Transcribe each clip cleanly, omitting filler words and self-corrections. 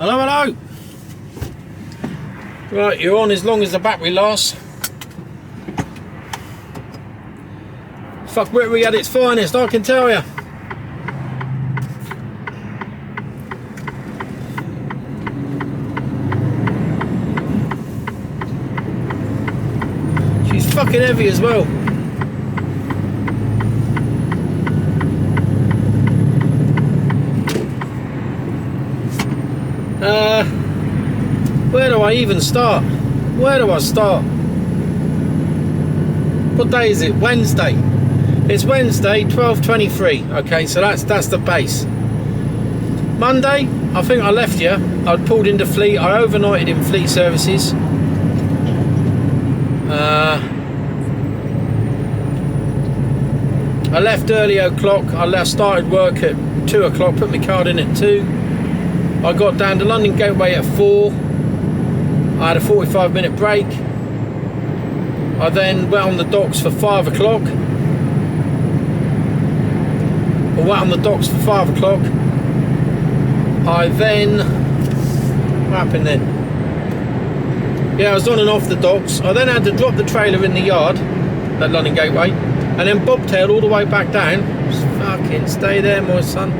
Hello, hello. Right, you're on as long as the battery lasts. Fuck Whitby at its finest, I can tell you. She's fucking heavy as well. Where do I even start? Where do I start? What day is it? Wednesday. It's Wednesday, 12:23. Okay, so that's the base. Monday, I think I left here. I'd pulled into Fleet. I overnighted in Fleet Services. I left early o'clock. I started work at 2 o'clock. Put my card in at 2. I got down to London Gateway at 4. I had a 45-minute break. I then went on the docks for 5 o'clock. I went on the docks for 5 o'clock. I then... What happened then? Yeah, I was on and off the docks. I then had to drop the trailer in the yard at London Gateway and then bobtailed all the way back down. Just fucking stay there, my son.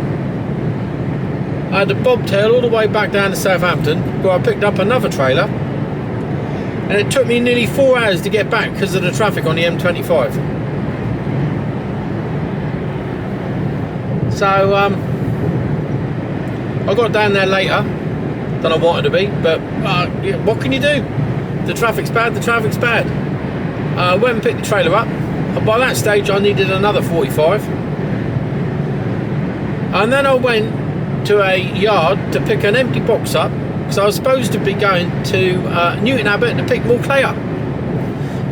I had to bobtail all the way back down to Southampton, where I picked up another trailer, and it took me nearly 4 hours to get back because of the traffic on the M25. So I got down there later than I wanted to be, but what can you do? The traffic's bad, the traffic's bad. I went and picked the trailer up. By that stage I needed another 45, and then I went to a yard to pick an empty box up, because I was supposed to be going to Newton Abbot to pick more clay up.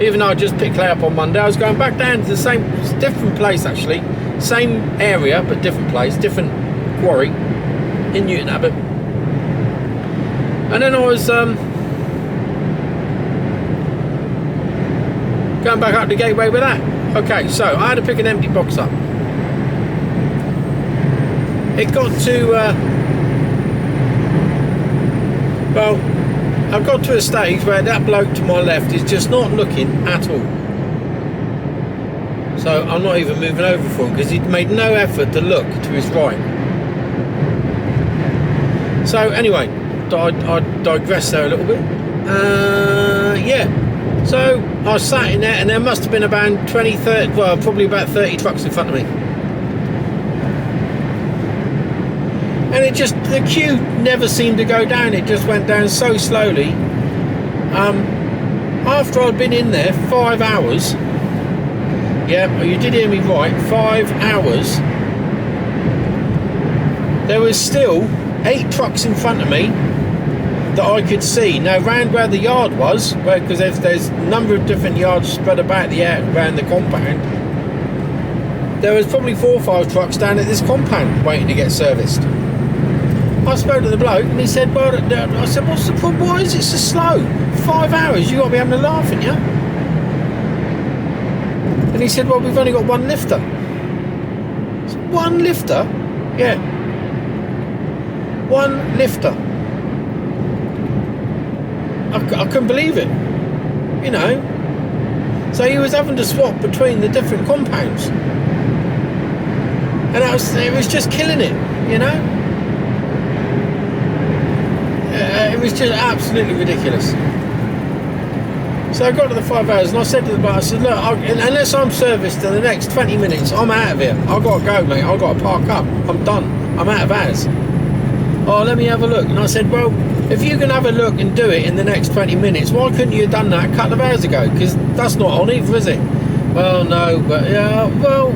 Even though I just picked clay up on Monday, I was going back down to the same, different place actually, same area but different place, different quarry in Newton Abbot. And then I was going back up the Gateway with that. Okay, so I had to pick an empty box up. It got to, well, I've got to a stage where that bloke to my left is just not looking at all. So I'm not even moving over for him because he'd made no effort to look to his right. So anyway, I digressed there a little bit. Yeah, so I was sat in there and there must have been about 20, 30, well, probably about 30 trucks in front of me. And it just, the queue never seemed to go down. It just went down so slowly. After I'd been in there 5 hours, yeah, you did hear me right, 5 hours, there was still 8 trucks in front of me that I could see. Now, round where the yard was, because there's a number of different yards spread about around the compound, there was probably 4 or 5 trucks down at this compound waiting to get serviced. I spoke to the bloke and he said, well, I said, what's the problem? Why is it so slow? 5 hours, you got to be having a laugh, haven't you? And he said, well, we've only got one lifter. I said, one lifter? Yeah. One lifter. I couldn't believe it. You know. So he was having to swap between the different compounds. And it was just killing it, you know. It was just absolutely ridiculous. So I got to the 5 hours and I said to the bloke, I said, look, unless I'm serviced in the next 20 minutes, I'm out of here. I've got to go, mate. I've got to park up. I'm done. I'm out of hours. Oh, let me have a look. And I said, well, if you can have a look and do it in the next 20 minutes, why couldn't you have done that a couple of hours ago? Because that's not on either, is it? Well, no, but yeah, well,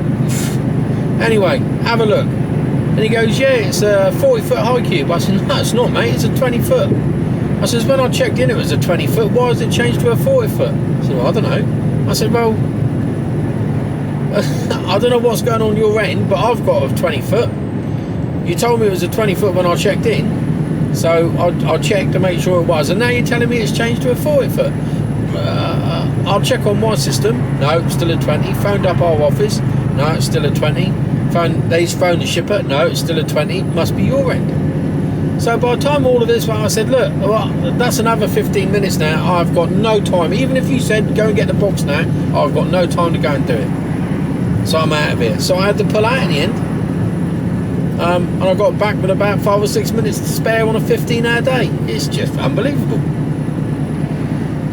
anyway, have a look. And he goes, yeah, it's a 40-foot high cube. I said, no, it's not, mate, it's a 20-foot. I said, when I checked in, it was a 20-foot. Why has it changed to a 40-foot? I said, well, I don't know. I said, well, I don't know what's going on your end, but I've got a 20-foot. You told me it was a 20-foot when I checked in. So I checked to make sure it was. And now you're telling me it's changed to a 40-foot. I'll check on my system. No, it's still a 20. Phoned up our office. No, it's still a 20. They phoned the shipper. No, it's still a 20. Must be your end. So by the time all of this, I said, look, well, that's another 15 minutes now. I've got no time. Even if you said go and get the box now, I've got no time to go and do it. So I'm out of here. So I had to pull out in the end. And I got back with about 5 or 6 minutes to spare on a 15-hour day. It's just unbelievable.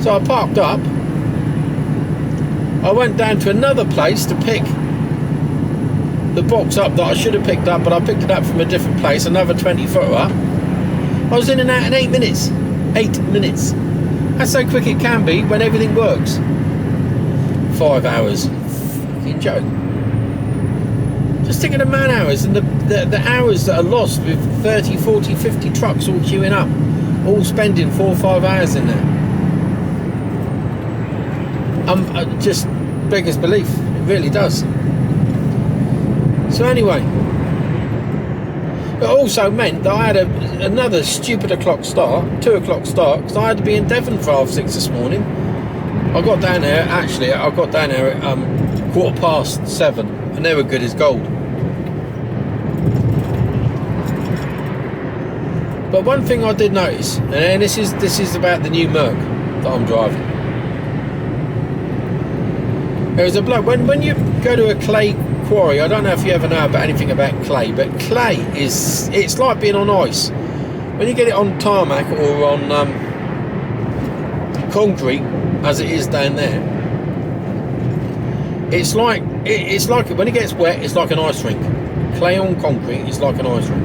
So I parked up. I went down to another place to pick the box up that I should have picked up, but I picked it up from a different place, another 20-footer up. I was in and out in 8 minutes. 8 minutes. That's how quick it can be when everything works. 5 hours. Fucking joke. Just think of the man hours and the hours that are lost with 30, 40, 50 trucks all queuing up, all spending 4 or 5 hours in there. Just beggars belief. It really does. So anyway, it also meant that I had another stupid 2 o'clock start, because I had to be in Devon for 6:30 this morning. I got down there at 7:15, and they were good as gold. But one thing I did notice, and this is about the new Merc that I'm driving. There was a bloke, when you go to a clay quarry, I don't know if you ever know about anything about clay, but clay it's like being on ice. When you get it on tarmac or on concrete, as it is down there, it's like when it gets wet, it's like an ice rink. Clay on concrete is like an ice rink.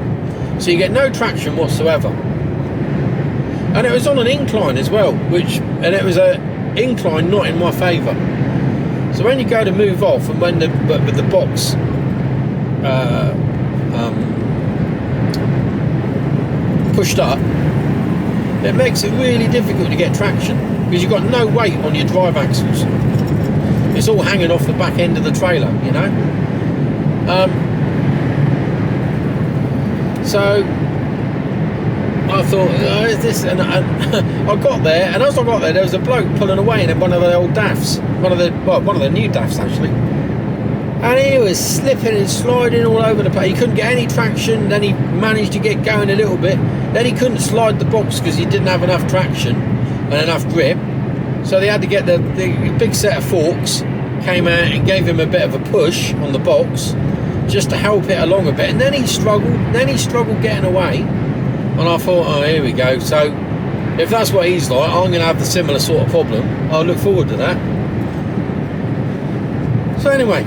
So you get no traction whatsoever. And it was on an incline as well, and it was an incline not in my favour. So when you go to move off, and with the box pushed up, it makes it really difficult to get traction because you've got no weight on your drive axles. It's all hanging off the back end of the trailer, you know. So I thought, is this? And I got there, and as I got there was a bloke pulling away in one of the old DAFs, one of the new DAFs actually, and he was slipping and sliding all over the place. He couldn't get any traction. Then he managed to get going a little bit. Then he couldn't slide the box because he didn't have enough traction and enough grip. So they had to get the big set of forks, came out and gave him a bit of a push on the box just to help it along a bit. And then he struggled getting away. And I thought, oh, here we go. So if that's what he's like, I'm going to have the similar sort of problem. I'll look forward to that. So anyway,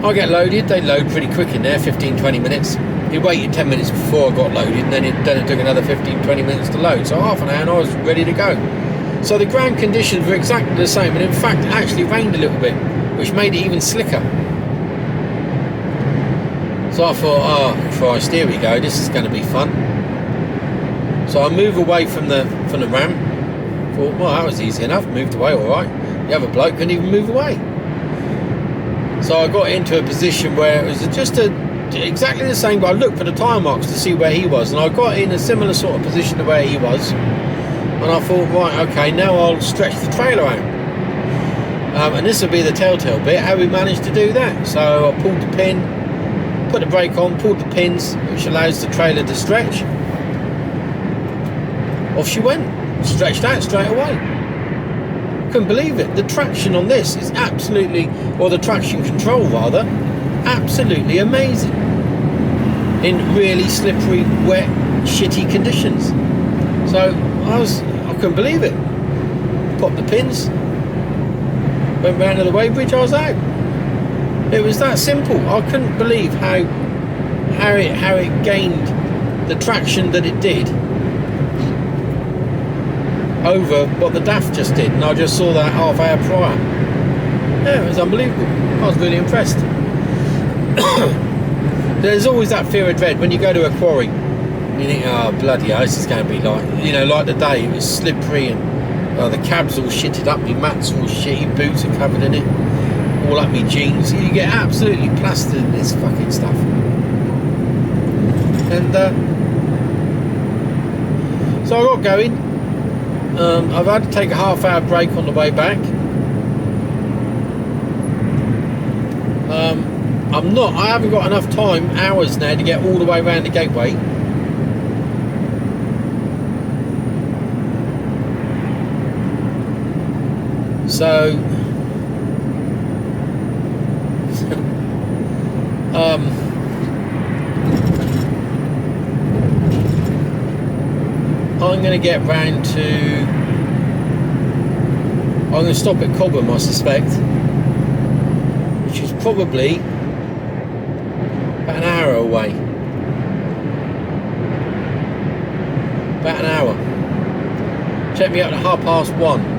I get loaded. They load pretty quick in there, 15-20 minutes. He waited 10 minutes before I got loaded, and then it took another 15-20 minutes to load. So half an hour and I was ready to go. So the ground conditions were exactly the same, and in fact it actually rained a little bit, which made it even slicker. So I thought, oh Christ, here we go, this is going to be fun. So I move away from the ramp. Thought, well, that was easy enough. Moved away all right. The other bloke couldn't even move away. So I got into a position where it was just exactly the same, but I looked for the tyre marks to see where he was, and I got in a similar sort of position to where he was. And I thought, right, okay, now I'll stretch the trailer out. And this will be the telltale bit, how we managed to do that. So I pulled the pin, put the brake on, pulled the pins, which allows the trailer to stretch. Off she went, stretched out straight away. Couldn't believe it. The traction on this is absolutely, or the traction control rather, absolutely amazing. In really slippery, wet, shitty conditions. So I couldn't believe it. Popped the pins, went round to the weighbridge, I was out. It was that simple. I couldn't believe how it gained the traction that it did over what the DAF just did, and I just saw that half hour prior. Yeah, it was unbelievable. I was really impressed. There's always that fear of dread when you go to a quarry. You think, oh bloody hell, this is going to be like, you know, like the day, it was slippery and the cab's all shitted up, my mats all shitty, boots are covered in it, all up my jeans. You get absolutely plastered in this fucking stuff. And so I got going. I've had to take a half-hour break on the way back. I haven't got enough hours now to get all the way around the gateway. So I'm going to get round to. I'm going to stop at Cobham, I suspect, which is probably about an hour away. About an hour. Check me out at 1:30.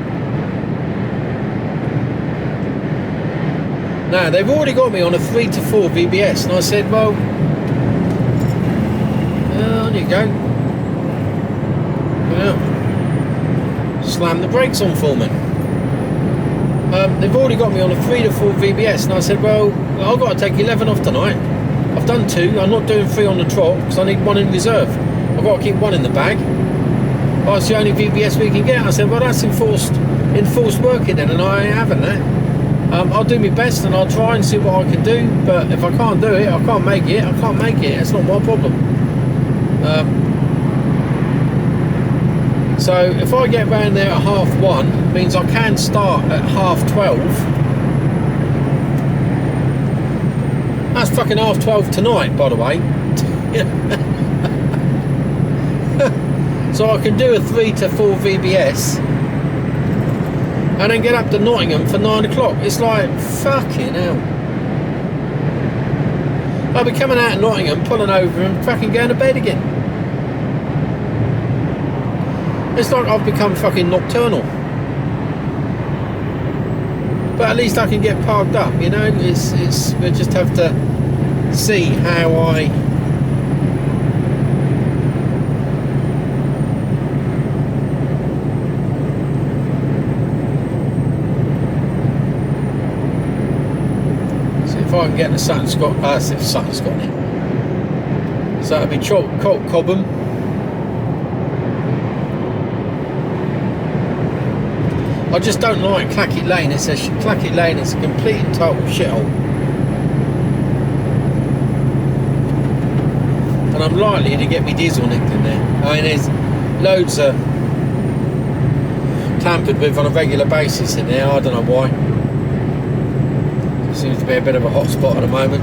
Now, they've already got me on a 3 to 4 VBS, and I said, well, on you go. Yeah. Slam the brakes on for me. They've already got me on a 3 to 4 VBS, and I said, well, I've got to take 11 off tonight. I've done 2. I'm not doing 3 on the trot because I need 1 in reserve. I've got to keep 1 in the bag. Well, it's the only VBS we can get. I said, well, that's enforced working then, and I ain't having that. I'll do my best and I'll try and see what I can do, but if I can't do it, I can't make it. I can't make it. It's not my problem. So if I get round there at 1:30, it means I can start at 12:30. That's fucking 12:30 tonight, by the way. So I can do a 3 to 4 VBS and then get up to Nottingham for 9 o'clock. It's like, fucking hell. I'll be coming out of Nottingham, pulling over and fucking going to bed again. It's like I've become fucking nocturnal. But at least I can get parked up, you know. We just have to see how I see if I can get to Sutton Scott. Sutton Scott. So that'll be Cobham. I just don't like Clackett Lane. Clackett Lane is a complete and total shithole. And I'm likely to get me diesel nicked in there. I mean, there's loads tampered with on a regular basis in there. I don't know why. It seems to be a bit of a hot spot at the moment.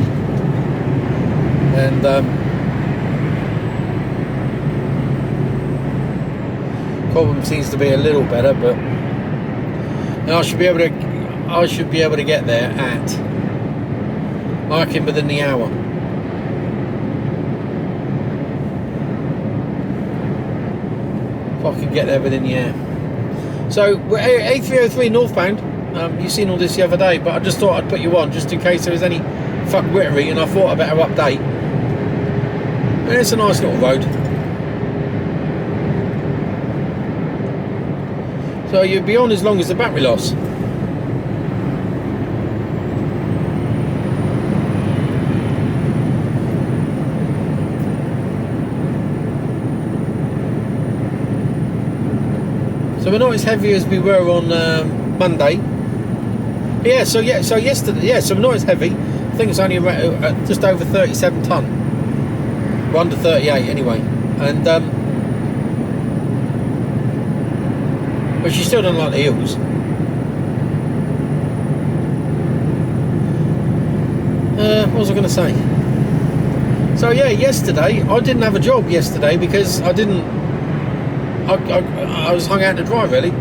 And Cobham seems to be a little better, but I should be able to get there at Arkin within the hour. If I can get there within the hour. So we're A303 northbound. You've seen all this the other day, but I just thought I'd put you on just in case there was any fuckwittery, and I thought I better update. And it's a nice little road. So you'll be on as long as the battery lasts. So we're not as heavy as we were on Monday. So yesterday, so we're not as heavy. I think it's only just over 37 tonne. We're under 38 anyway. And but she still don't like the hills. What was I going to say? So yeah, yesterday I didn't have a job yesterday because I was hung out to dry really.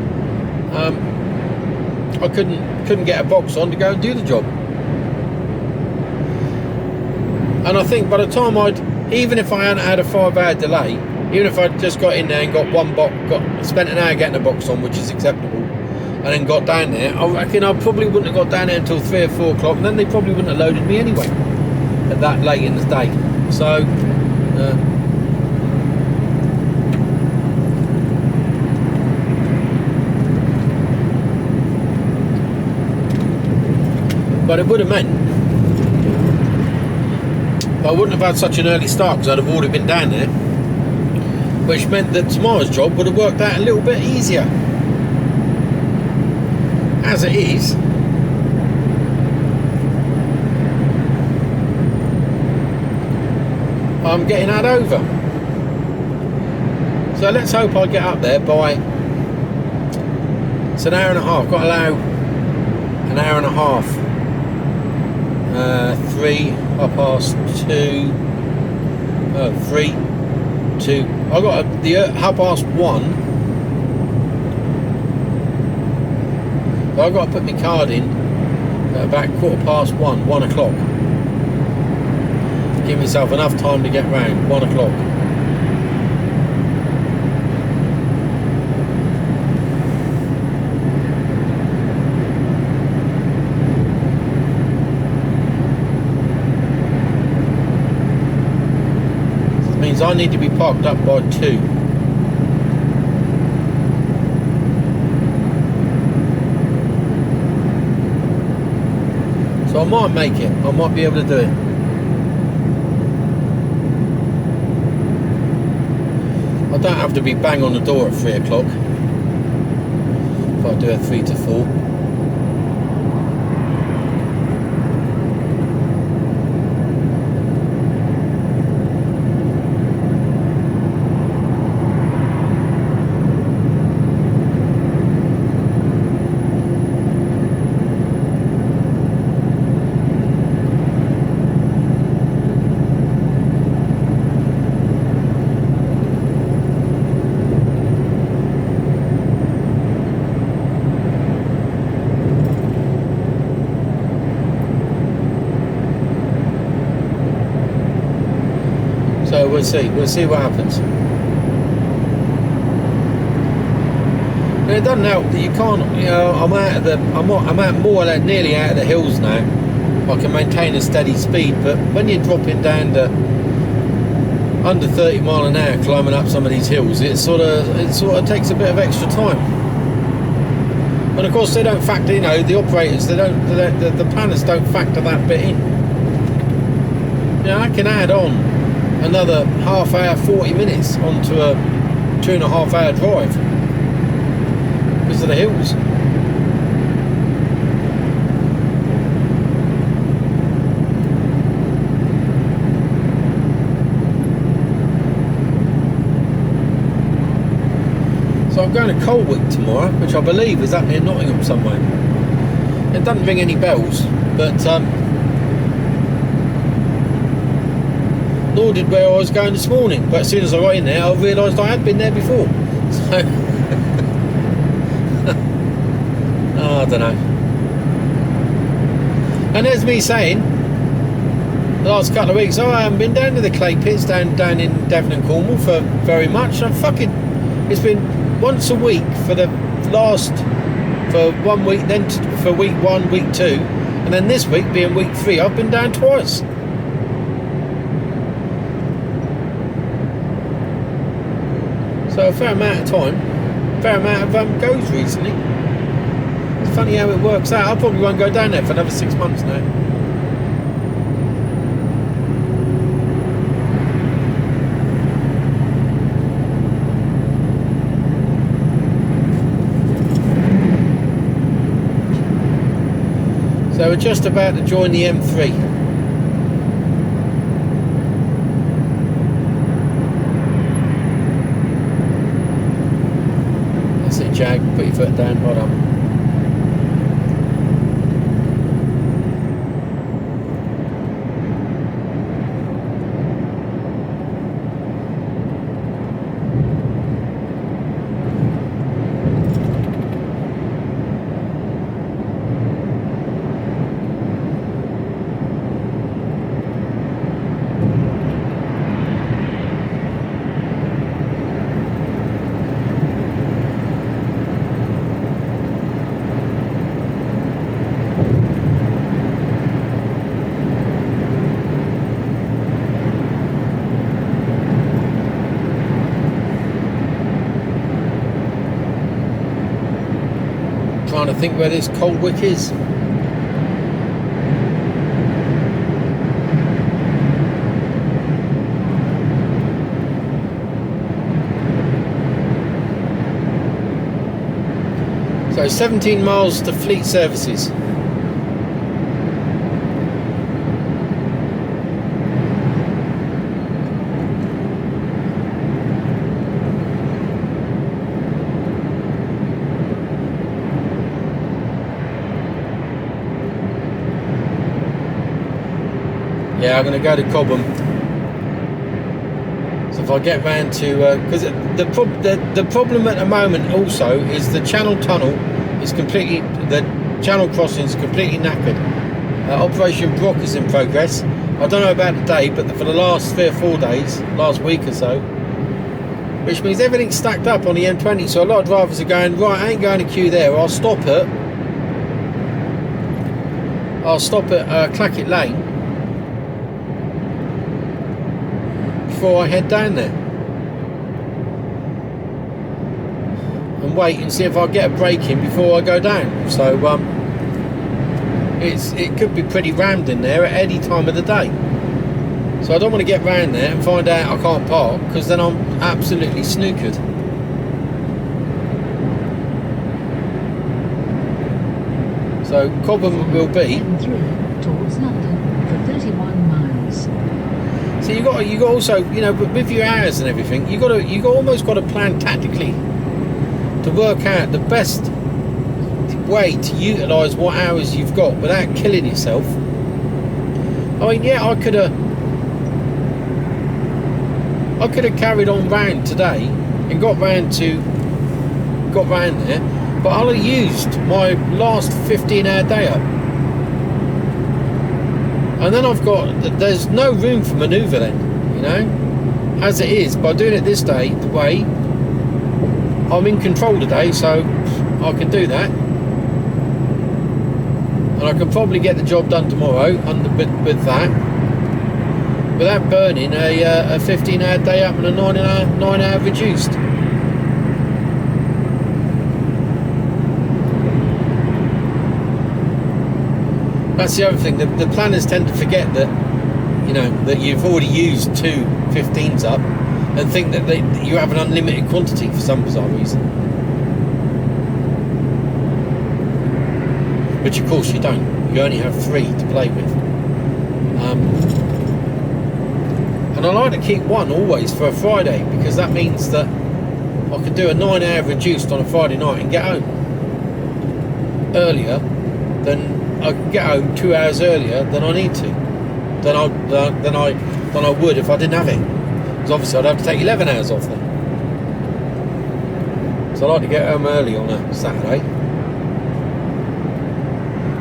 I couldn't get a box on to go and do the job. And I think by the time even if I hadn't had a 5-hour delay, even if I just got in there and got one box, spent an hour getting a box on, which is acceptable, and then got down there, I reckon I probably wouldn't have got down there until 3 or 4 o'clock, and then they probably wouldn't have loaded me anyway at that late in the day. So but it would have meant I wouldn't have had such an early start because I'd have already been down there, which meant that tomorrow's job would have worked out a little bit easier. As it is, I'm getting that over. So let's hope I get up there by, it's an hour and a half. Got to allow an hour and a half. 3, 2:30. 3, 2. I got the 1:30. So I got to put my card in at about 1:15, 1 o'clock. Give myself enough time to get round. 1 o'clock. Means I need to be parked up by 2. So I might make it. I might be able to do it. I don't have to be bang on the door at 3 o'clock. If I do a 3 to 4. So we'll see what happens. And it doesn't help that you can't, you know, I'm out more or less nearly out of the hills now. I can maintain a steady speed, but when you're dropping down to under 30 mile an hour climbing up some of these hills, it sort of takes a bit of extra time. And of course they don't factor, you know, the operators, the planners don't factor that bit in. You know, I can add on another half hour, 40 minutes onto a 2.5 hour drive because of the hills. So I'm going to Colwick tomorrow, which I believe is up near Nottingham somewhere. It doesn't ring any bells, but nor did where I was going this morning. But as soon as I got in there, I realised I had been there before. So oh, I don't know. And there's me saying the last couple of weeks, oh, I haven't been down to the clay pits down in Devon and Cornwall for very much. It's been once a week for 1 week, then for week 1, week 2, and then this week being week 3, I've been down twice. So a fair amount of time, fair amount of goes recently. It's funny how it works out. I probably won't go down there for another 6 months now. So we're just about to join the M3. Jag, put your foot down, hold on. Trying to think where this Colwick is. So 17 miles to Fleet Services. Yeah, I'm going to go to Cobham. So if I get round to, because the problem at the moment also is the Channel Tunnel is completely, the Channel crossing is completely knackered. Operation Brock is in progress. I don't know about today, but for the last 3 or 4 days, last week or so, which means everything's stacked up on the M20. So a lot of drivers are going, right, I ain't going to queue there. I'll stop at Clackett Lane before I head down there and wait and see if I get a break in before I go down. So it could be pretty rammed in there at any time of the day. So I don't want to get round there and find out I can't park, because then I'm absolutely snookered. So Cobham will be towards London for 31 miles. So you got also, you know, with your hours and everything, you almost got to plan tactically to work out the best way to utilise what hours you've got without killing yourself. I mean, yeah, I could have carried on round today and got round there, but I'll have used my last 15-hour day up, and then there's no room for manoeuvre then, you know. As it is, by doing it this day, the way I'm in control today, so I can do that, and I can probably get the job done tomorrow with that, without burning a 15-hour day up and a 9-hour reduced. That's the other thing. The planners tend to forget that, you know, that you've already used 2 15s up, and think that you have an unlimited quantity for some bizarre reason. Which of course you don't. You only have 3 to play with. And I like to keep one always for a Friday, because that means that I can do a 9-hour reduced on a Friday night and get home earlier than I can get home 2 hours earlier than I need to, than I would if I didn't have it. Because obviously I'd have to take 11 hours off then. So I like to get home early on a Saturday.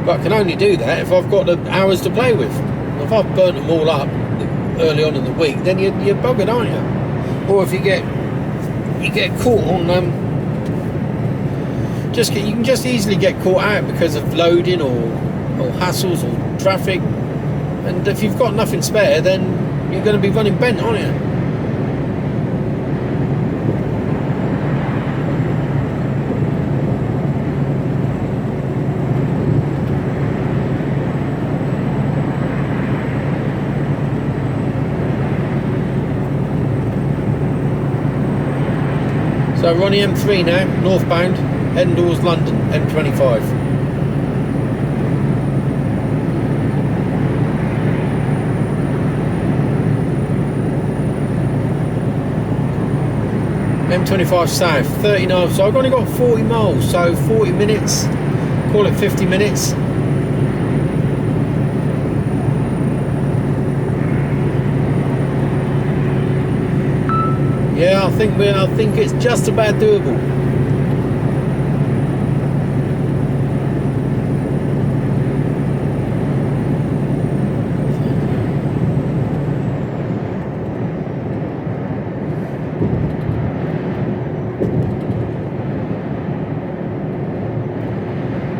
But I can only do that if I've got the hours to play with. If I've burnt them all up early on in the week, then you're buggered, aren't you? Or if you get caught on you can just easily get caught out because of loading or hassles or traffic, and if you've got nothing spare, then you're going to be running bent, aren't you? So we're on the M3 now, northbound, heading towards London, M25. M25 south, 39, so I've only got 40 miles, so 40 minutes, call it 50 minutes. Yeah, I think it's just about doable.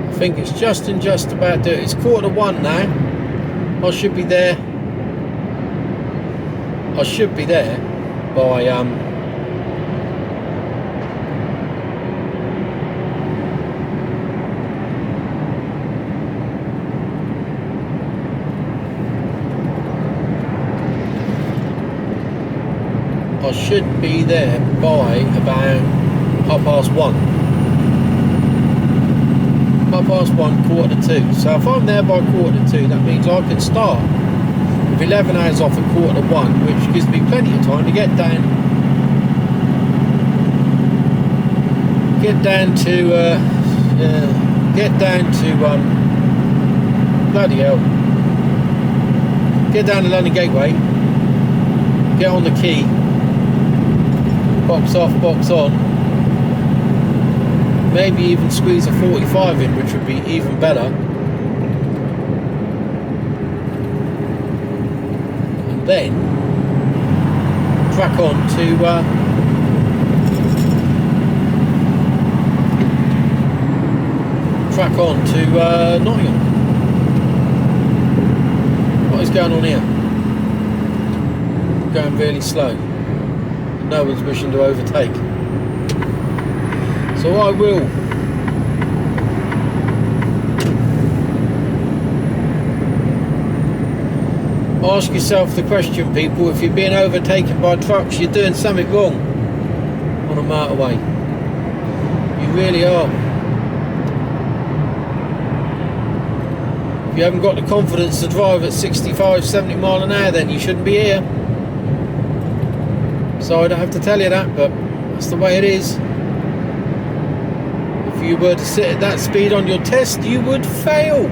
I think it's just about doable. It's 1:15 now. I should be there by I should be there by about 1:30. 1:30, 1:45. So if I'm there by 1:45, that means I can start with 11 hours off at 1:45, which gives me plenty of time to get down to bloody hell, get down the London Gateway, get on the quay, box off, box on, maybe even squeeze a 45 in, which would be even better. And then crack on to Nottingham. What is going on here? Going really slow. No one's wishing to overtake. So I will ask yourself the question, people. If you're being overtaken by trucks, you're doing something wrong on a motorway. You really are. If you haven't got the confidence to drive at 65, 70 mile an hour, then you shouldn't be here. So I don't have to tell you that, but that's the way it is. If you were to sit at that speed on your test, you would fail.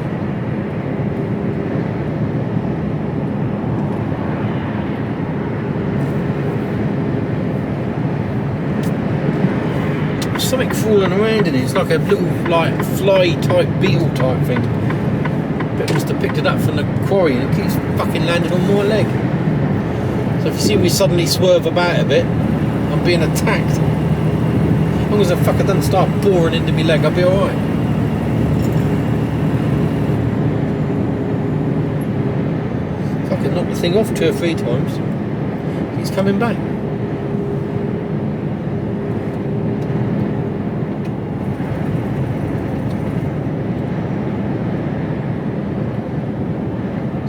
There's something crawling around in it. It's like a little fly type, beetle type thing. But must have picked it up from the quarry and it keeps fucking landing on my leg. So if you see me suddenly swerve about a bit, I'm being attacked. As long as the fucker doesn't start boring into my leg, I'll be alright. Fucking knocked the thing off 2 or 3 times. He's coming back.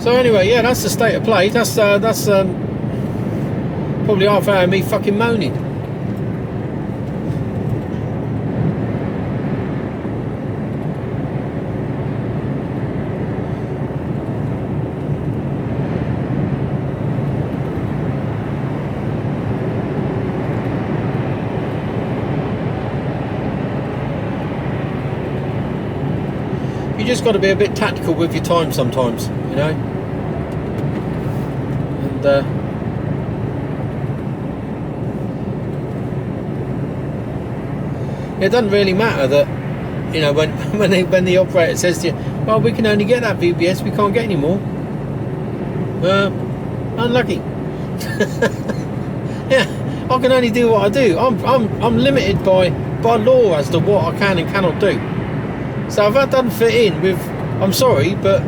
So anyway, yeah, that's the state of play. That's probably half hour of me fucking moaning. You just got to be a bit tactical with your time sometimes, you know. And it doesn't really matter that, you know, when the operator says to you, well, we can only get that VBS, we can't get any more. Unlucky. Yeah, I can only do what I do. I'm limited by law as to what I can and cannot do. So if that doesn't fit in with, I'm sorry, but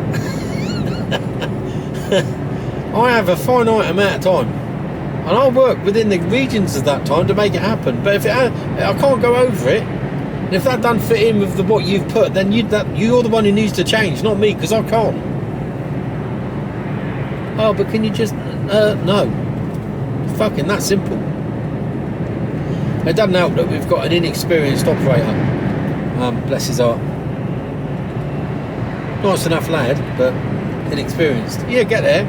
I have a finite amount of time, and I'll work within the regions of that time to make it happen. But if I can't go over it, and if that doesn't fit in with what you've put, then you're the one who needs to change, not me, because I can't. Oh, but can you just no? Fucking that simple. It doesn't help that we've got an inexperienced operator. Bless his heart. Nice enough lad, but inexperienced. Yeah, get there,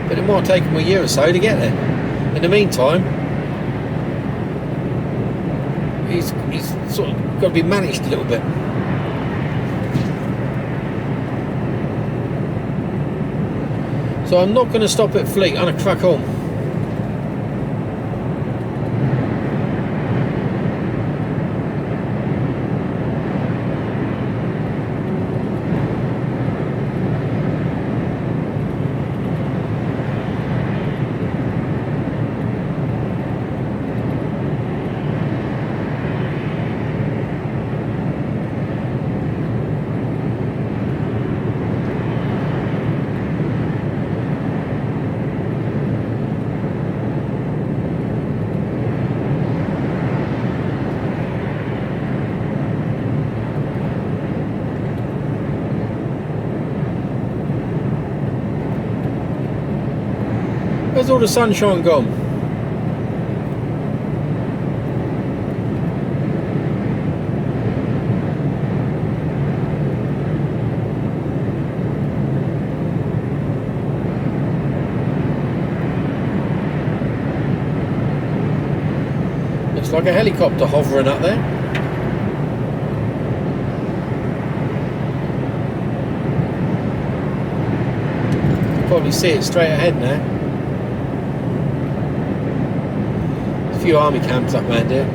but it might take him a year or so to get there. In the meantime, he's sort of got to be managed a little bit. So I'm not going to stop at Fleet. I'm going to crack on. Where's all the sunshine gone? Looks like a helicopter hovering up there. probably see it straight ahead now. A few army camps up round here.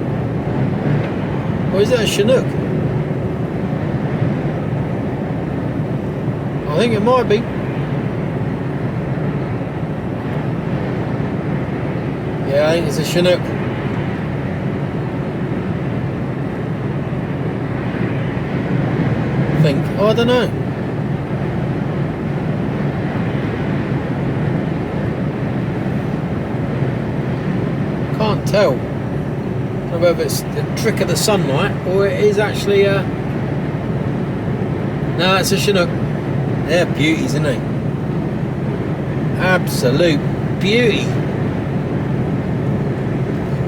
Or is that a Chinook? I think it might be. Yeah, I think it's a Chinook. I think. Oh, I don't know. Can't tell. I don't know whether it's a trick of the sunlight or it is actually a... No, it's a Chinook. They're beauties, isn't they? Absolute beauty.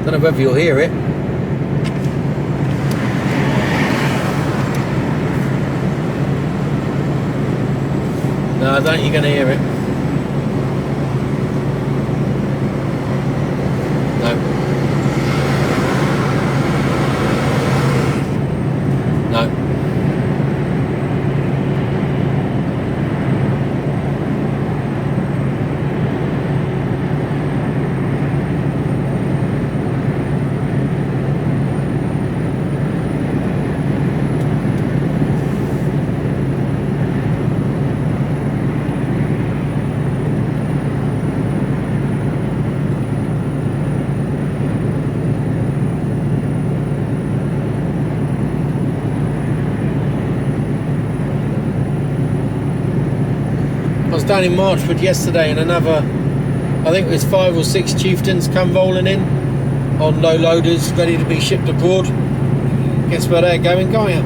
Don't know whether you'll hear it. No, I don't think you're going to hear it. No. No. I was down in Marchwood yesterday and another, I think it was 5 or 6 chieftains come rolling in on low loaders ready to be shipped abroad. Guess where they're going? Gaia.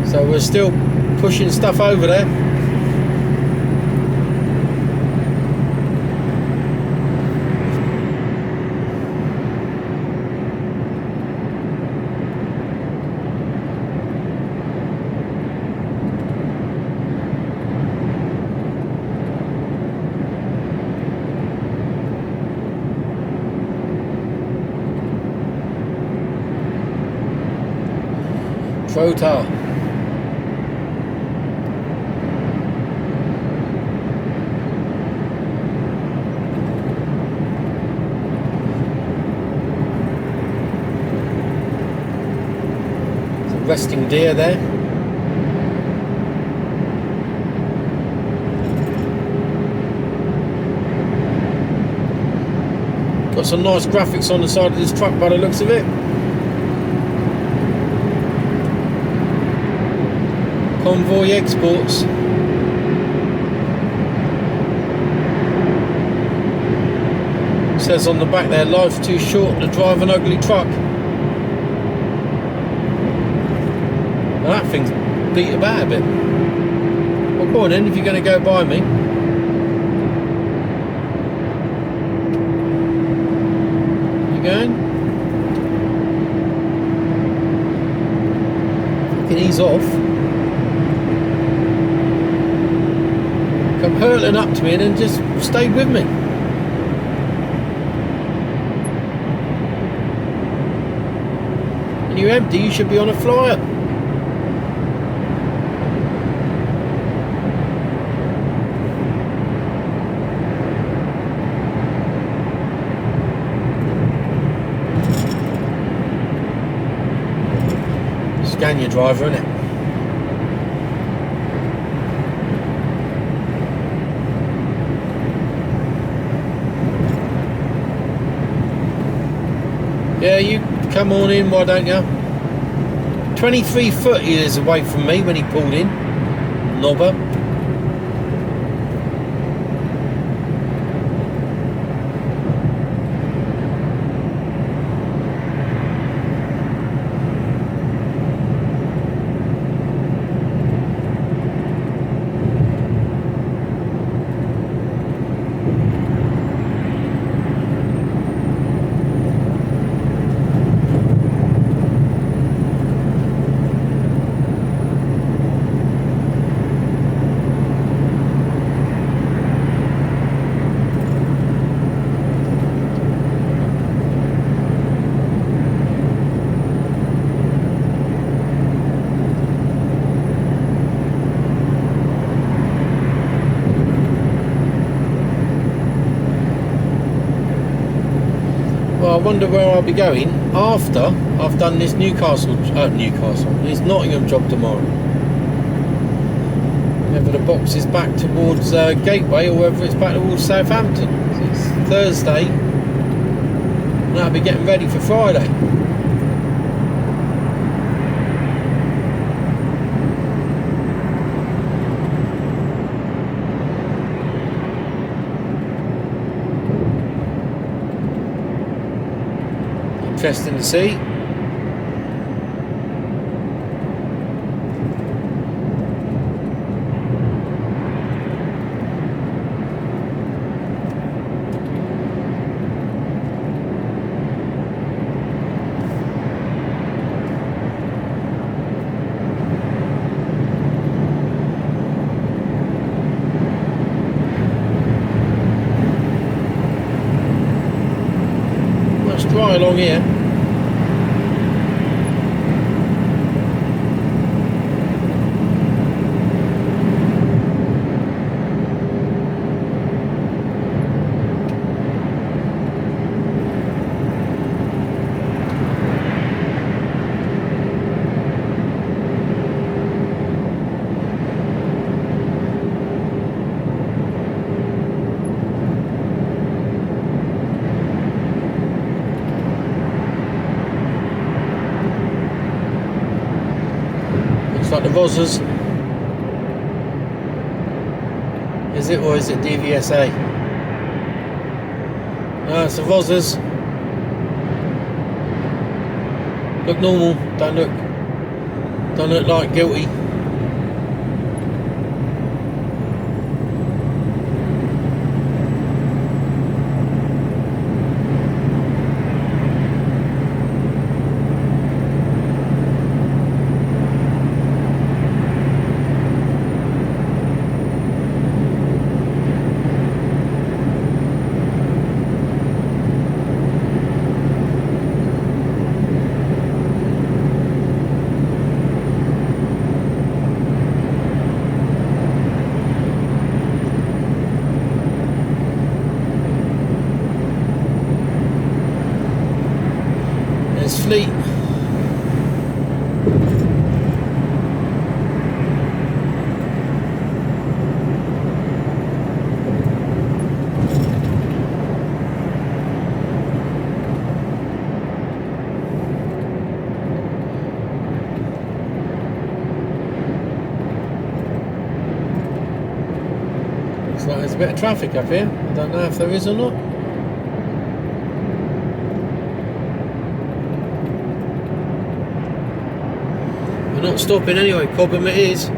So we're still pushing stuff over there. Trotar. There's a resting deer there. Got some nice graphics on the side of this truck by the looks of it. Convoy Exports. Says on the back there, life's too short to drive an ugly truck. Now that thing's beat about a bit. Well, go on then, if you're going to go by me. You going? Fucking ease off. Come hurtling up to me and then just stay with me. And you're empty, you should be on a flyer. Scan your driver, innit? Yeah, you come on in, why don't you? 23 foot he is away from me when he pulled in. Knobber. Well, I wonder where I'll be going after I've done this Newcastle, this Nottingham job tomorrow. Whether the box is back towards Gateway or whether it's back towards Southampton. So it's Thursday, and I'll be getting ready for Friday. Interesting to see. Let's dry along here. Like the Vozzers. Is it, or is it DVSA? No, it's the Vozzers. Look normal, don't look like guilty. Fleet. Looks like there's a bit of traffic up here. I don't know if there is or not. Not stopping anyway, Cobham it is.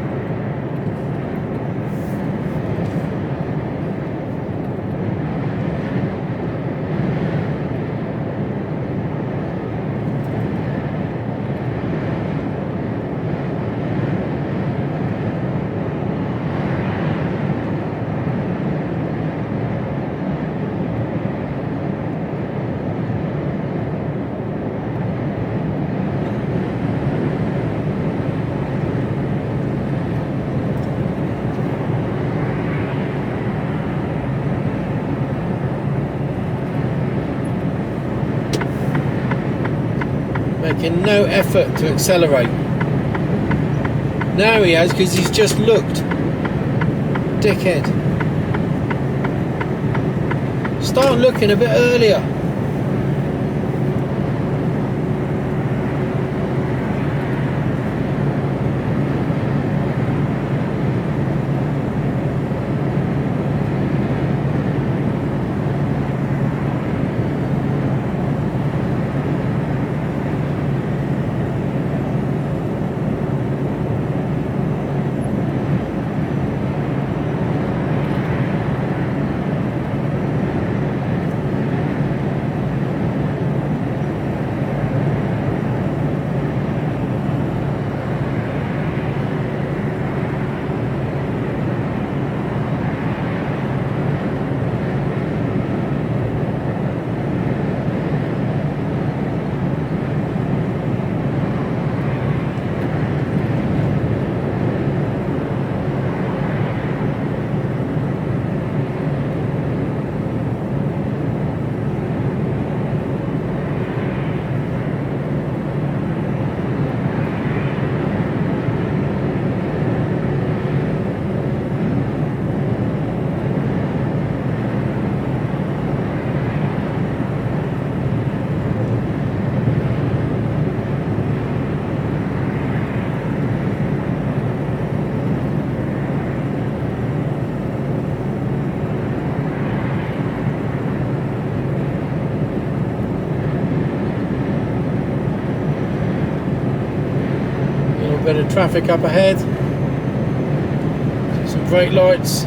Making no effort to accelerate. Now he has, because he's just looked. Dickhead. Start looking a bit earlier. Bit of traffic up ahead. Some brake lights.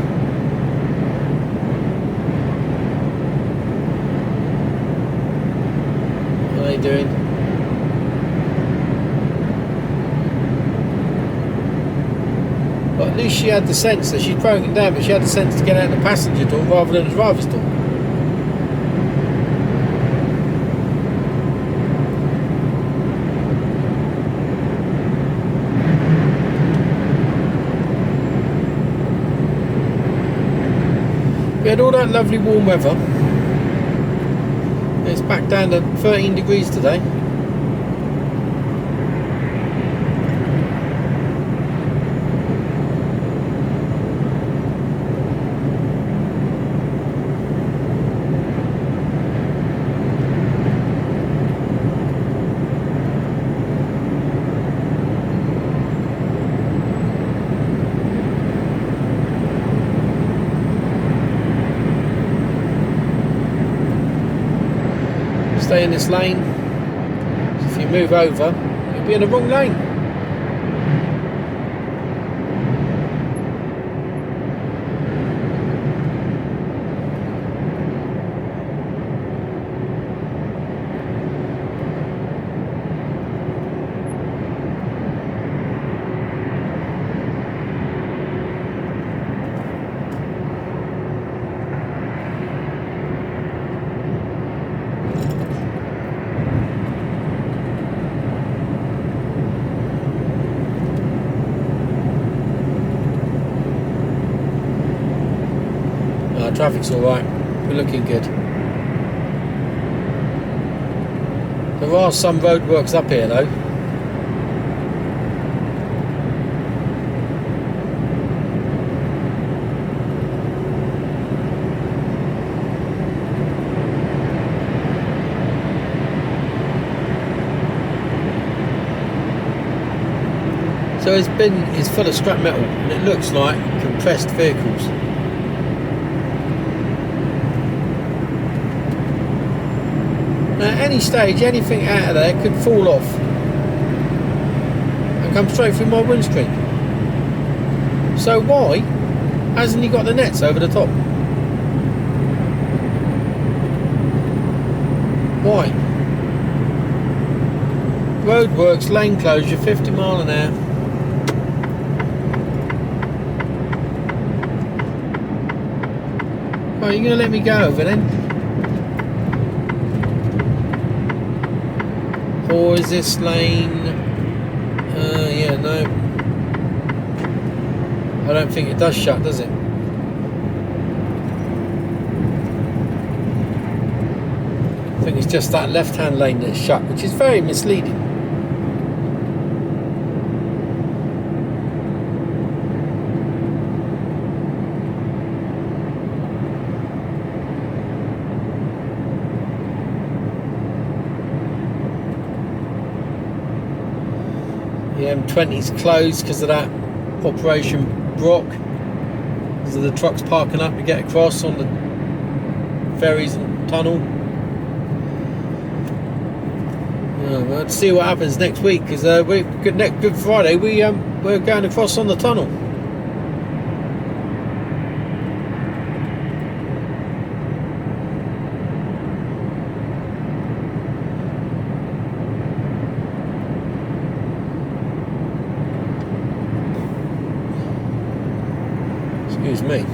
What are they doing? But at least she had the sense that she'd broken down, but she had the sense to get out the passenger door rather than the driver's door. We had all that lovely warm weather. It's back down to 13 degrees today. Stay in this lane. If you move over, you'll be in the wrong lane. Traffic's alright, we're looking good. There are some roadworks up here though. So it's full of scrap metal and it looks like compressed vehicles. Now at any stage, anything out of there could fall off and come straight through my windscreen. So why hasn't he got the nets over the top? Why? Roadworks, lane closure, 50 mile an hour. Right, you're going to let me go over then? Or is this lane? Yeah, no. I don't think it does shut, does it? I think it's just that left-hand lane that's shut, which is very misleading. The M20's closed because of that Operation Brock, because of the trucks parking up to get across on the ferries and tunnel. Well, let's see what happens next week, because next Good Friday we're going across on the tunnel. Excuse me.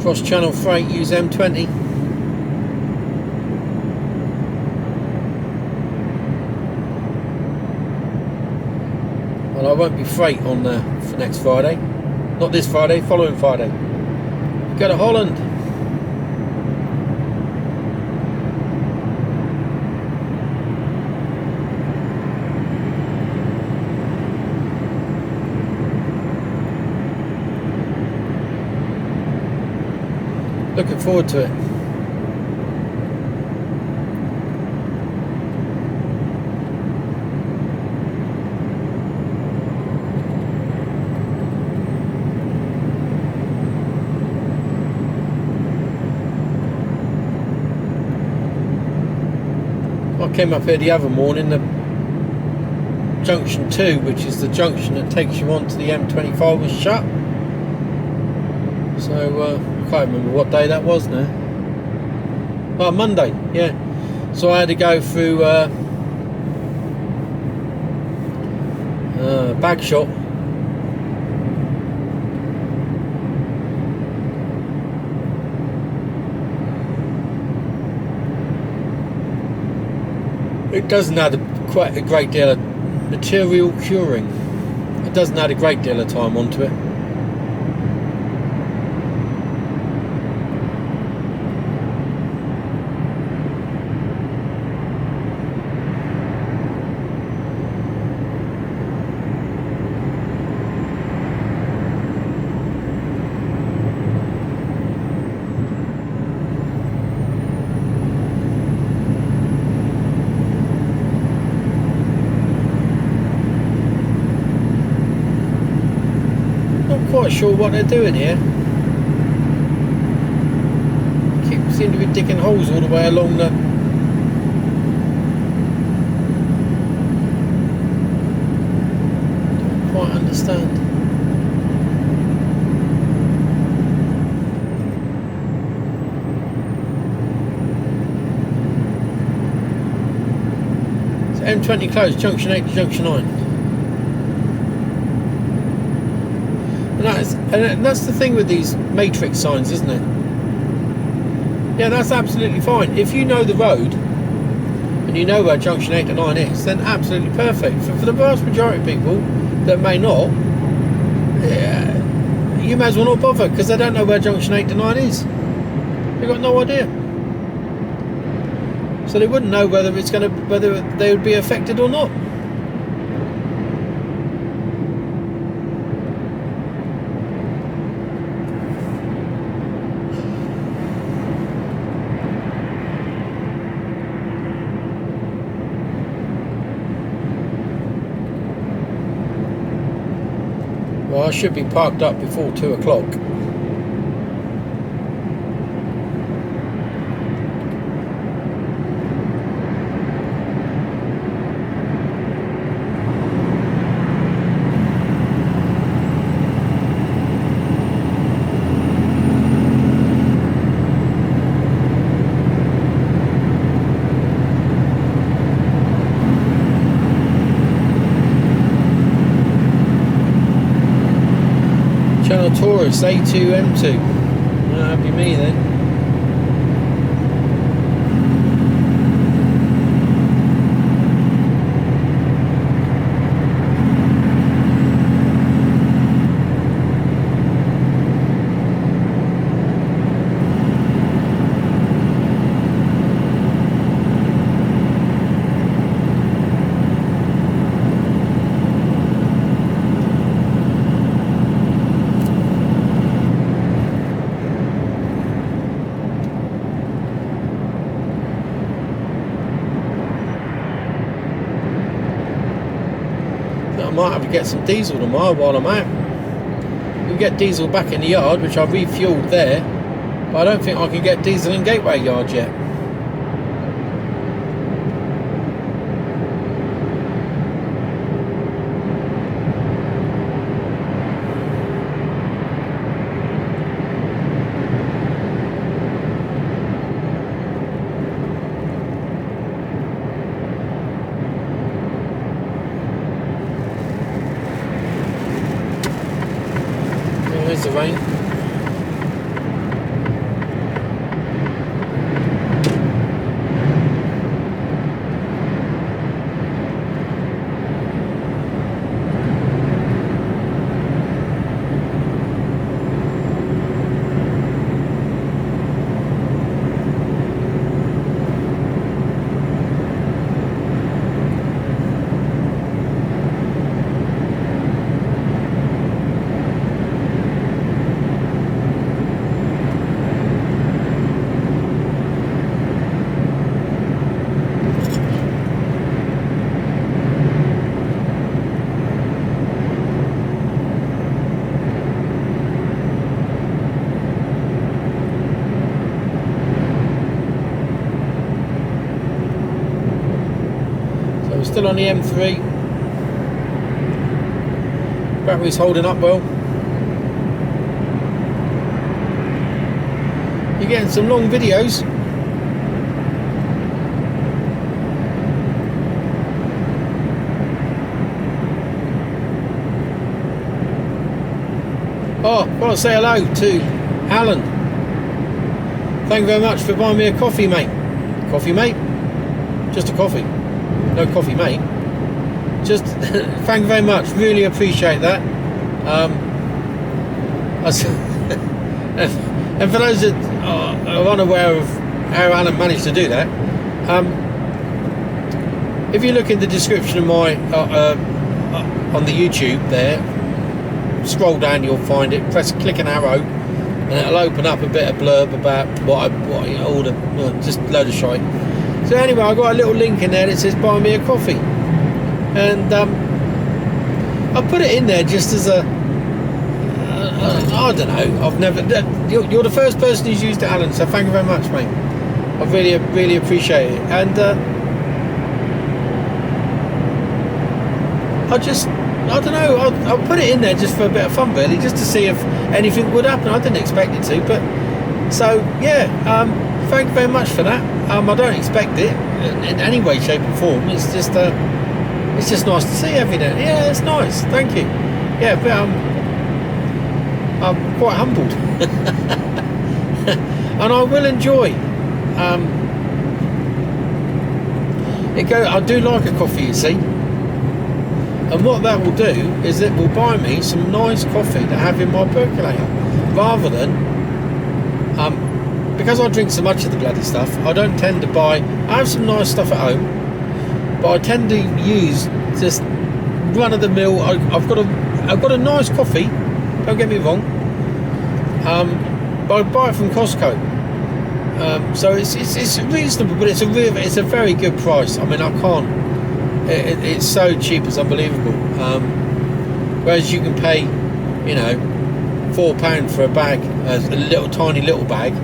Cross channel freight, use M20. Well, I won't be freight on for next Friday. Not this Friday, following Friday. Go to Holland. Looking forward to it. I came up here the other morning, the junction 2, which is the junction that takes you onto the M25, was shut. So I can't remember what day that was now. Oh, Monday, yeah. So I had to go through Bagshot. It doesn't add quite a great deal of material curing. It doesn't add a great deal of time onto it. Quite sure what they're doing here. Seem to be digging holes all the way along the. Don't quite understand. So M20 closed, junction 8 to junction 9. And that's the thing with these matrix signs, isn't it? Yeah, that's absolutely fine. If you know the road and you know where junction 8 to 9 is, then absolutely perfect. For the vast majority of people that may not, you may as well not bother, because they don't know where junction 8 to 9 is. They've got no idea. So they wouldn't know whether they would be affected or not. Well, I should be parked up before 2 o'clock. Channel Taurus A2M2. That'd be me then. I might have to get some diesel tomorrow while I'm out. We'll get diesel back in the yard, which I refueled there, but I don't think I can get diesel in Gateway Yard yet. There's the rain. Still on the M3. Battery's holding up well. You're getting some long videos. Oh, I want to say hello to Alan. Thank you very much for buying me a coffee, mate. Coffee, mate? Just a coffee. No coffee, mate. Just thank you very much. Really appreciate that. And for those that are unaware of how Alan managed to do that, if you look in the description of my on the YouTube there, scroll down, you'll find it. Click an arrow, and it'll open up a bit of blurb about all the just load of shite. So anyway, I got a little link in there that says buy me a coffee, and I put it in there just as a I don't know. I've never. You're the first person who's used it, Alan. So thank you very much, mate. I really appreciate it, and I don't know. I'll put it in there just for a bit of fun, really, just to see if anything would happen. I didn't expect it to, but so yeah. Thank you very much for that. I don't expect it in any way, shape, or form. It's just nice to see every day. Yeah, it's nice. Thank you. Yeah, but I'm quite humbled, and I will enjoy. I do like a coffee, you see. And what that will do is it will buy me some nice coffee to have in my percolator, rather than because I drink so much of the bloody stuff. I don't tend to buy. I have some nice stuff at home, but I tend to use just run of the mill. I've got a nice coffee. Don't get me wrong. But I buy it from Costco. So it's reasonable, but it's a very good price. I mean, I can't. It's so cheap, it's unbelievable. Whereas you can pay, £4 for a bag, a tiny little bag,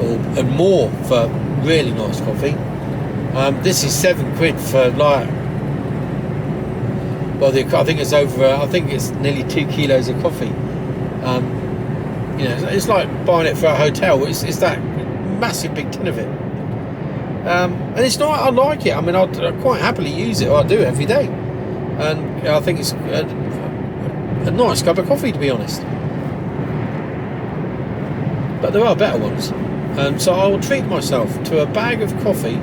or more for really nice coffee. This is £7 for like. Well, I think it's over. I think it's nearly 2 kilos of coffee. It's like buying it for a hotel. It's that massive big tin of it. And it's not. I like it. I mean, I quite happily use it. I do every day, and I think it's a nice cup of coffee, to be honest. But there are better ones, and so I will treat myself to a bag of coffee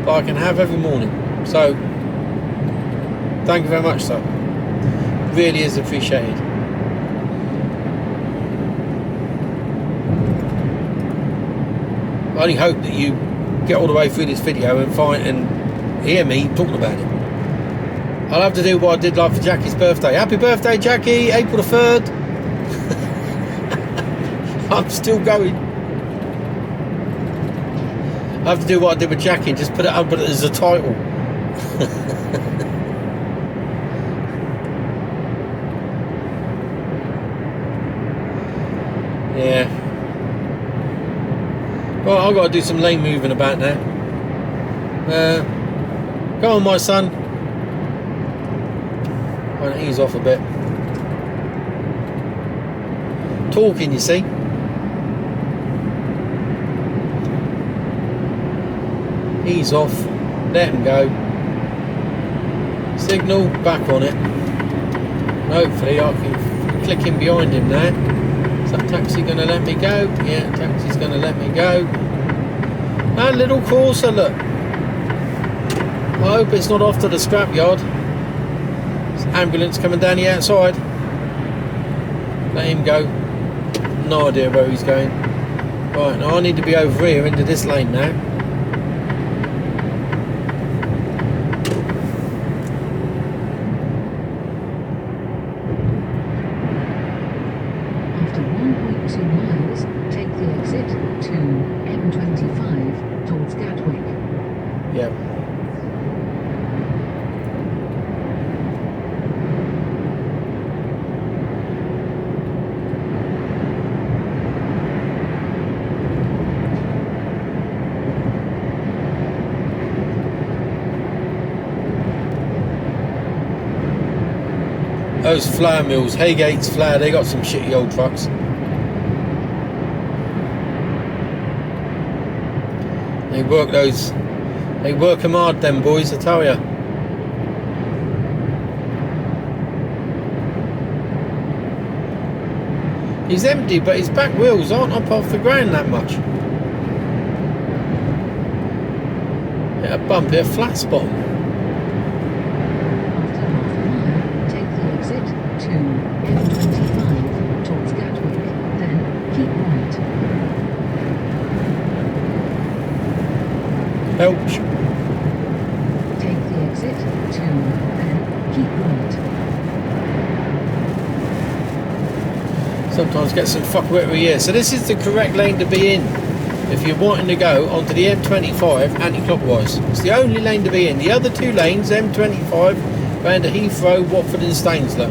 that I can have every morning. So, thank you very much, sir. Really is appreciated. I only hope that you get all the way through this video and hear me talking about it. I'll have to do what I did like for Jackie's birthday. Happy birthday, Jackie, April the 3rd. I'm still going. I have to do what I did with Jackie and just put it up as a title. Yeah. Well, I've got to do some lane moving about now. Go on, my son. I'm going to ease off a bit. Talking, you see. Ease off. Let him go. Signal, back on it. Hopefully I can click in behind him now. Is that taxi going to let me go? Yeah, taxi's going to let me go. And little Corsa, look. I hope it's not off to the scrapyard. There's an ambulance coming down the outside. Let him go. No idea where he's going. Right, now I need to be over here into this lane now. After 1.2 miles, take the exit to M25 towards Gatwick. Yeah. Those Flour Mills, Haygate's Flour, they got some shitty old trucks. They work them hard, them boys, I tell ya. He's empty, but his back wheels aren't up off the ground that much. Hit a bump, hit a flat spot. After half a mile, take the exit to M25 towards Gatwick, then keep right. Ouch. Take the exit to, then keep right. Sometimes get some fuckwittery here. So this is the correct lane to be in if you're wanting to go onto the M25 anti-clockwise. It's the only lane to be in. The other two lanes, M25, round to Heathrow, Watford and Stainslow.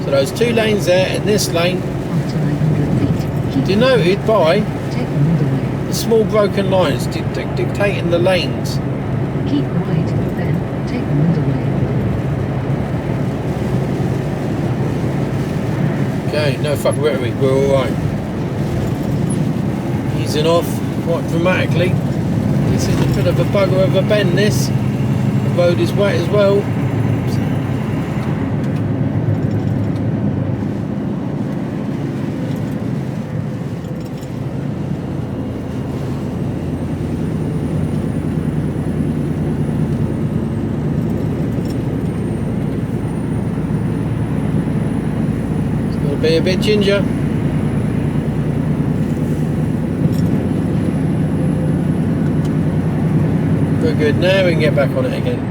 So those two lanes there and this lane After 900 feet, keep denoted by take the middle way. the small broken lines dictating the lanes. Keep right, then take the middle way. Okay, no fuckwittery, we're alright. Easing off quite dramatically. This is a bit of a bugger of a bend, this. The road is wet as well. Be a bit ginger. Very good. Now we can get back on it again.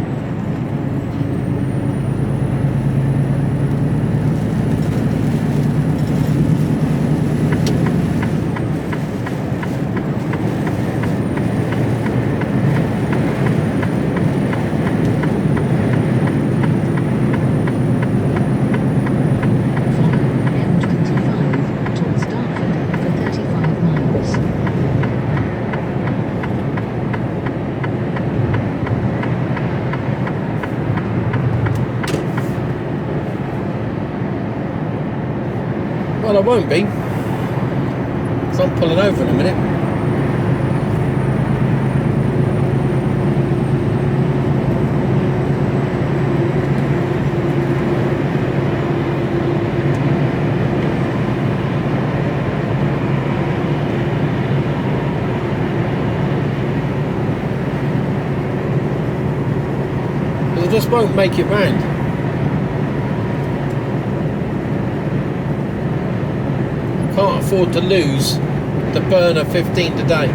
Well, I won't be, because I'm pulling over in a minute. Because I just won't make it round. Can't afford to lose the burner 15 today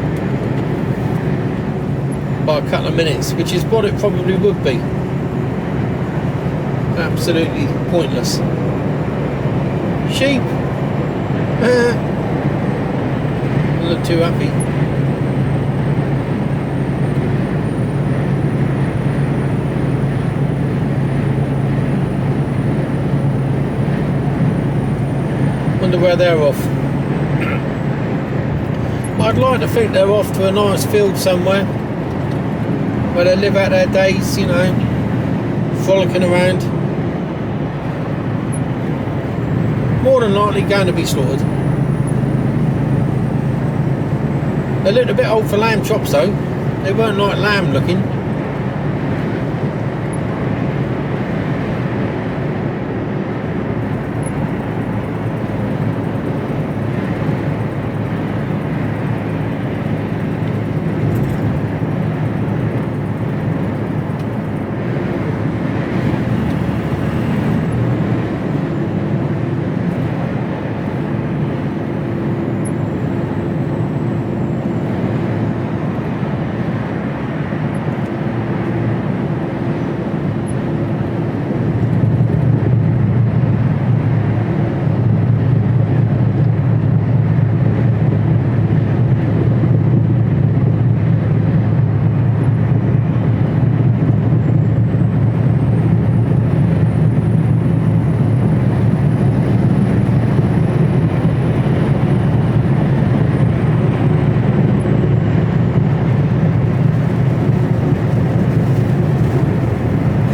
by a couple of minutes, which is what it probably would be. Absolutely pointless. Sheep. I look too happy. Wonder where they're off. I'd like to think they're off to a nice field somewhere where they live out their days, you know, frolicking around. More than likely going to be slaughtered. They looked a bit old for lamb chops though. They weren't like lamb looking.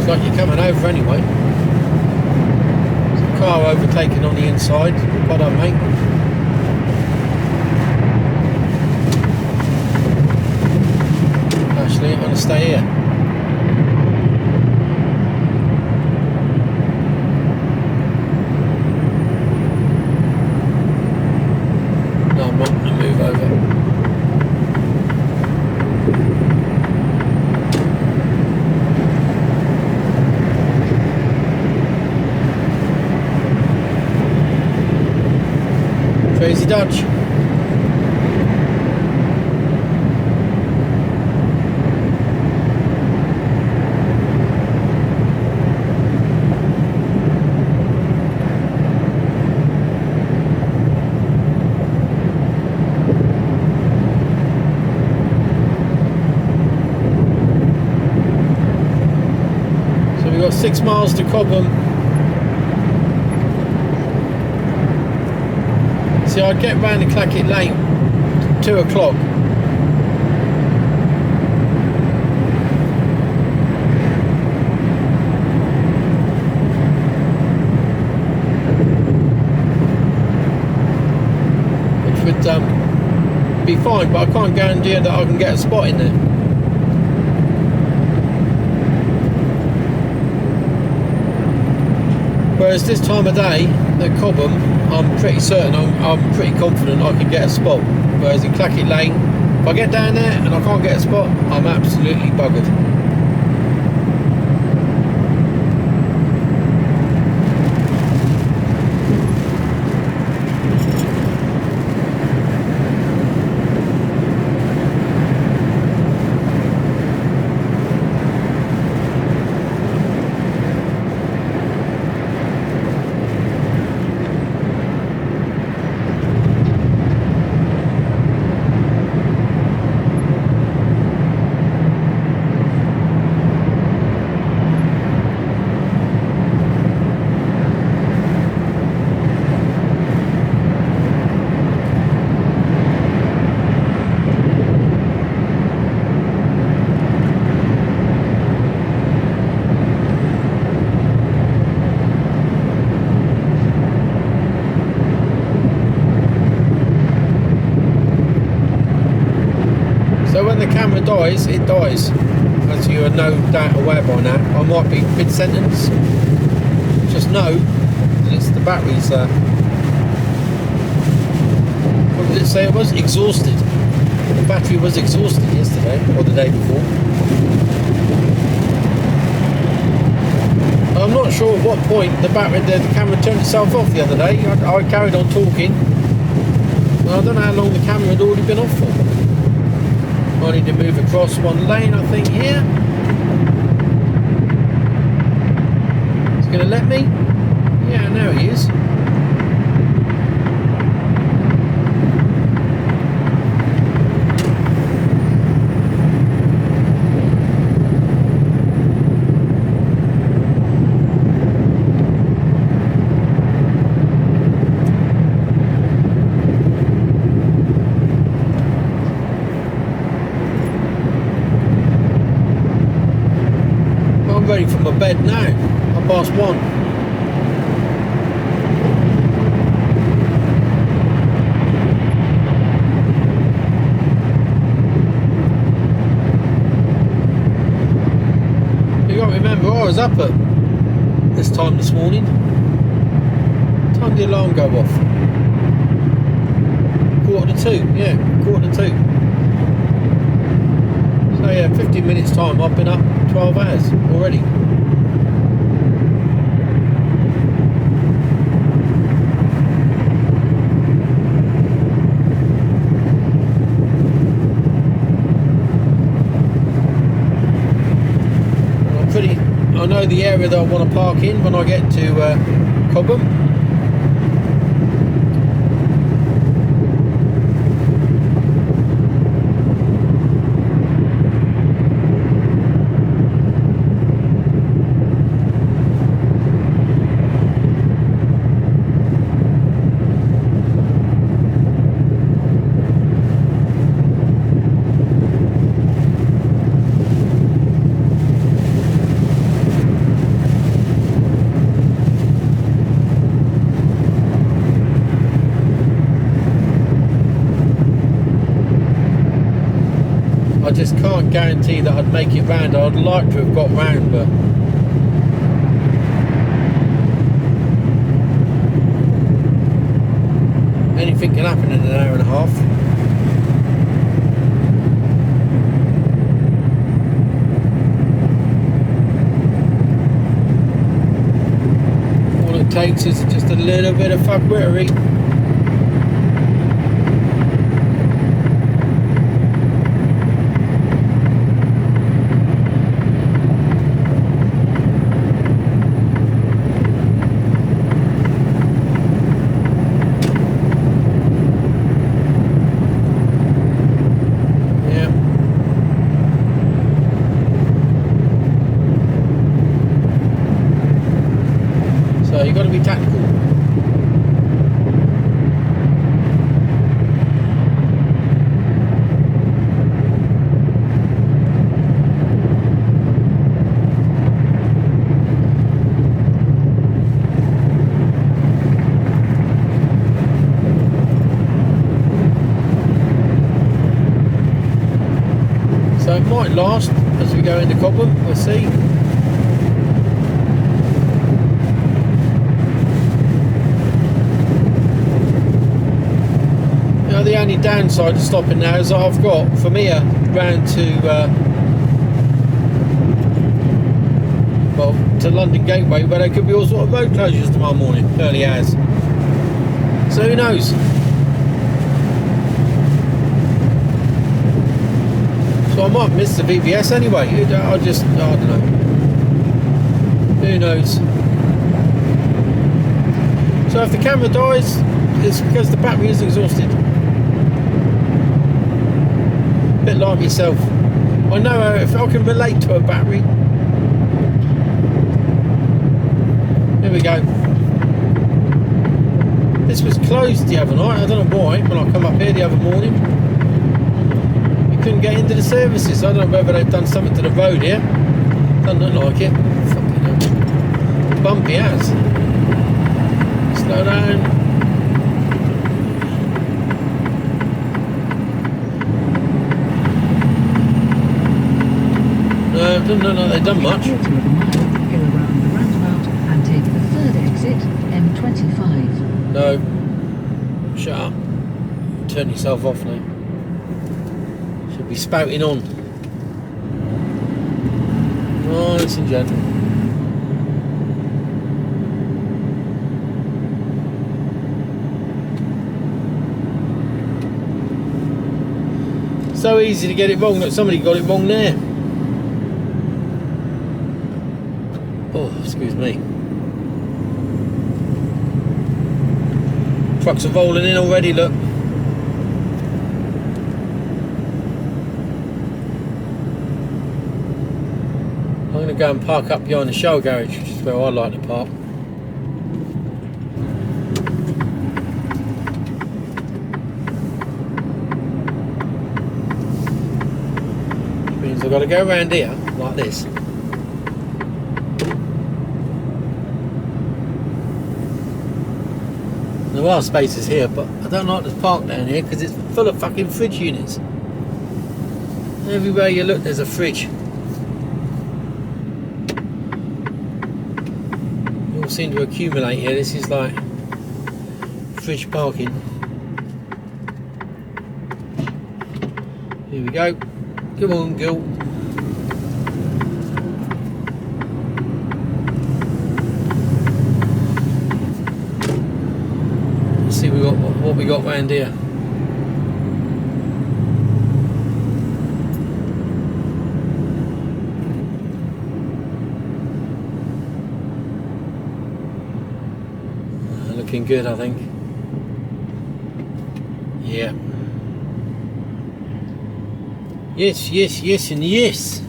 Like you're coming over anyway. So car overtaken on the inside. Well done, mate. Actually, I'm going to stay here. No, I'm not going to move over. Crazy Dodge. So we've got 6 miles to Cobham. See, I'd get round to Clackett Lane 2 o'clock. Which would be fine, but I can't guarantee that I can get a spot in there. Whereas this time of day at Cobham, I'm pretty certain, I'm pretty confident I can get a spot. Whereas in Clackett Lane, if I get down there and I can't get a spot, I'm absolutely buggered. So when the camera dies, it dies. As you are no doubt aware by now. I might be mid-sentence. Just know that it's the battery's, what did it say it was? Exhausted. The battery was exhausted yesterday, or the day before. I'm not sure at what point the camera turned itself off the other day. I carried on talking. I don't know how long the camera had already been off for. I need to move across one lane, I think, here. It's going to let me? Yeah, now he is. Ready for my bed now. 1:30. You got to remember, I was up at this time this morning. What time did the alarm go off? 1:45. Yeah, 1:45. So yeah, 15 minutes time. I've been up 12 hours already. I know the area that I want to park in when I get to Cobham. I just can't guarantee that I'd make it round. I'd like to have got round, but anything can happen in an hour and a half. All it takes is just a little bit of fuckwittery. So you've got to be tactical. So it might last as we go into Cobham, we'll see. The only downside of stopping now is that I've got from here round to to London Gateway, where there could be all sort of road closures tomorrow morning, early hours. So who knows? So I might miss the VBS anyway. I don't know. Who knows? So if the camera dies, it's because the battery is exhausted. Bit like myself. I know if I can relate to a battery. Here we go. This was closed the other night. I don't know why. When I come up here the other morning, you couldn't get into the services. I don't know whether they've done something to the road here. Doesn't look like it. Fucking hell. Bumpy as. Slow down. No, they've done much. Quarter of a mile, go around the roundabout and take the third exit, M25. No. Shut up. Turn yourself off now. Should be spouting on. Nice and gentle. So easy to get it wrong that somebody got it wrong there. Oh, excuse me. Trucks are rolling in already, look. I'm going to go and park up behind the show garage, which is where I like to park. Which means I've got to go around here, like this. There are spaces here, but I don't like to park down here because it's full of fucking fridge units. Everywhere you look, there's a fridge. They all seem to accumulate here. This is like fridge parking. Here we go. Come on, Gil. See what we got round here. Looking good, I think. Yeah. Yes, yes, yes, and yes.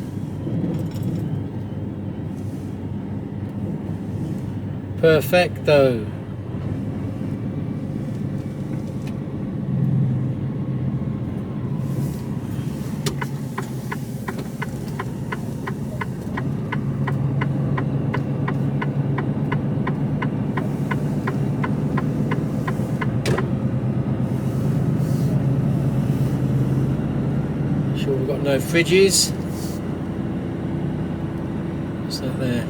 Perfecto. Sure we've got no fridges. What's that there?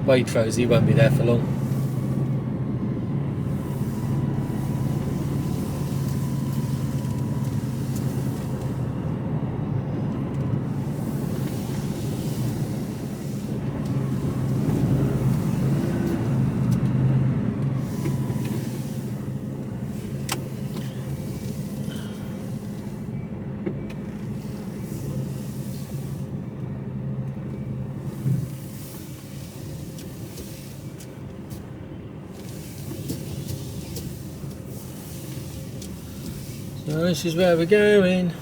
Waitrose, he won't be there for long. So this is where we're going.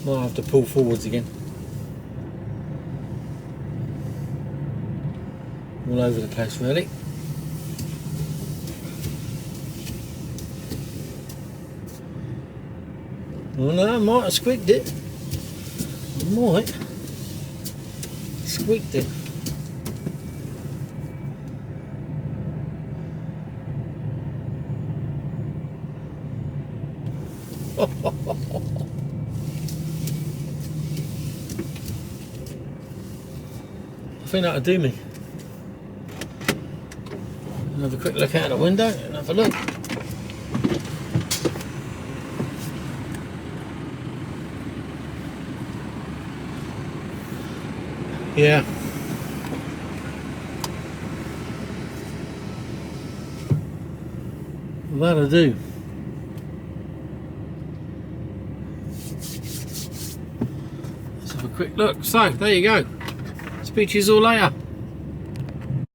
Might have to pull forwards again. All over the place really. Well, no, I might have squeaked it. I might. Squeaked it. I think that'll do me. Have a quick look out the window and have a look. Yeah. That'll do. Let's have a quick look. So, there you go. Speak to you all later.